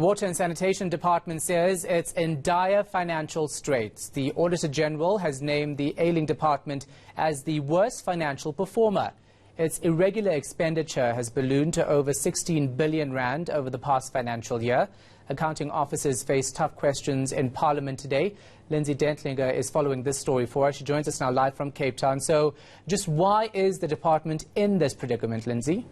The Water and Sanitation Department says it's in dire financial straits. The Auditor General has named the ailing department as the worst financial performer. Its irregular expenditure has ballooned to over 16 billion rand over the past financial year. Accounting officers face tough questions in Parliament today. Lindsay Dentlinger is following this story for us. She joins us now live from Cape Town. So just why is the department in this predicament, Lindsay?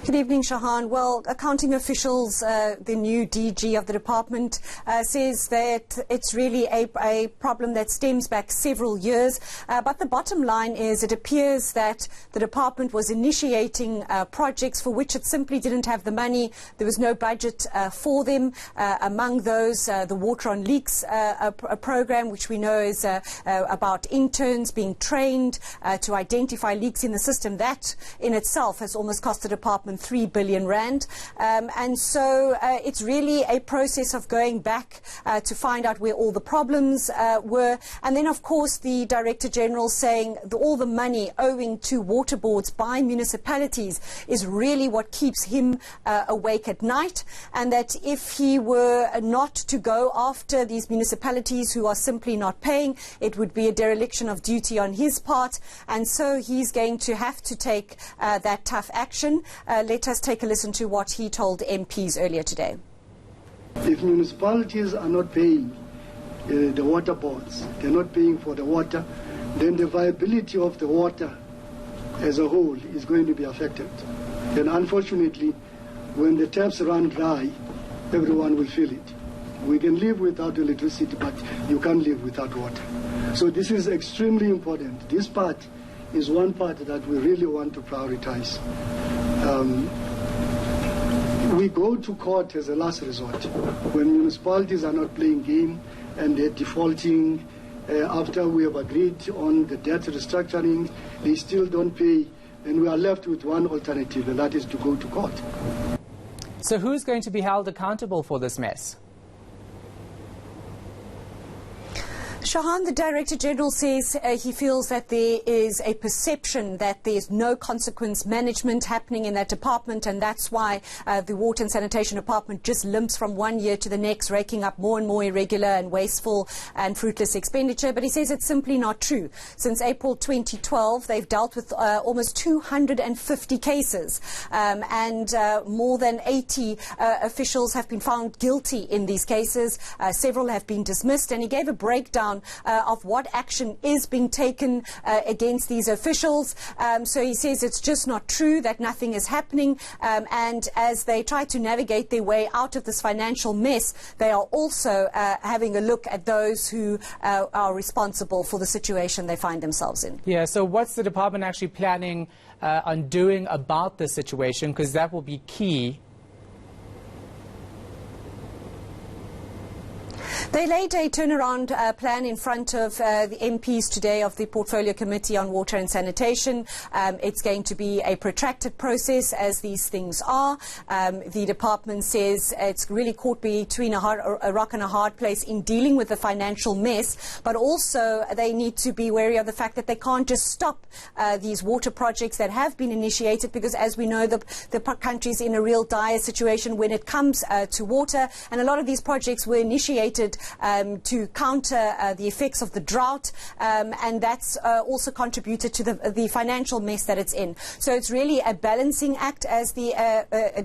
Good evening, Shahan. Well, accounting officials, the new DG of the department, says that it's really a problem that stems back several years. But the bottom line is it appears that the department was initiating projects for which it simply didn't have the money. There was no budget for them. Among those, the Water on Leaks a program, which we know is about interns being trained to identify leaks in the system. That in itself has almost cost the department 3 billion rand. And so it's really a process of going back to find out where all the problems were. And then, of course, the Director General saying all the money owing to water boards by municipalities is really what keeps him awake at night. And that if he were not to go after these municipalities who are simply not paying, it would be a dereliction of duty on his part. And so he's going to have to take that tough action. Let us take a listen to what he told MPs earlier today. If municipalities are not paying the water boards, they're not paying for the water, then the viability of the water as a whole is going to be affected. And unfortunately, when the taps run dry, everyone will feel it. We can live without electricity, but you can't live without water. So this is extremely important. This part is one part that we really want to prioritize. We go to court as a last resort when municipalities are not playing game and they're defaulting after we have agreed on the debt restructuring. They still don't pay, and we are left with one alternative, and that is to go to court. So who's going to be held accountable for this mess? Shahan, the Director General says he feels that there is a perception that there's no consequence management happening in that department, and that's why the Water and Sanitation Department just limps from one year to the next, raking up more and more irregular and wasteful and fruitless expenditure. But he says it's simply not true. Since April 2012, they've dealt with almost 250 cases, and more than 80 officials have been found guilty in these cases. Several have been dismissed, and he gave a breakdown of what action is being taken against these officials. So he says it's just not true, that nothing is happening, and as they try to navigate their way out of this financial mess, they are also having a look at those who are responsible for the situation they find themselves in. Yeah, so what's the department actually planning on doing about this situation, because that will be key? They laid a turnaround plan in front of the MPs today of the Portfolio Committee on Water and Sanitation. It's going to be a protracted process, as these things are. The department says it's really caught between a rock and a hard place in dealing with the financial mess, but also they need to be wary of the fact that they can't just stop these water projects that have been initiated, because as we know, the country is in a real dire situation when it comes to water, and a lot of these projects were initiated to counter the effects of the drought, and that's also contributed to the financial mess that it's in. So it's really a balancing act, as the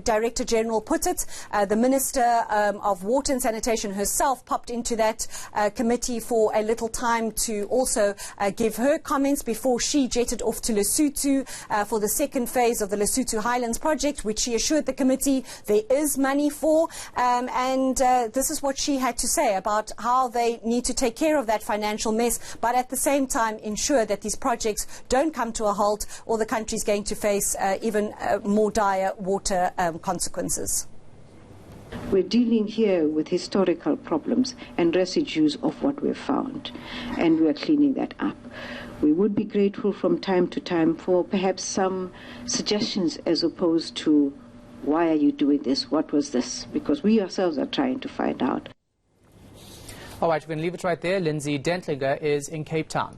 Director General put it. The Minister of Water and Sanitation herself popped into that committee for a little time to also give her comments before she jetted off to Lesotho for the second phase of the Lesotho Highlands project, which she assured the committee there is money for, and this is what she had to say about how they need to take care of that financial mess, but at the same time ensure that these projects don't come to a halt, or the country is going to face even more dire water consequences. We're dealing here with historical problems and residues of what we've found, and we're cleaning that up. We would be grateful from time to time for perhaps some suggestions, as opposed to, why are you doing this? What was this? Because we ourselves are trying to find out. All right, we're going to leave it right there. Lindsay Dentlinger is in Cape Town.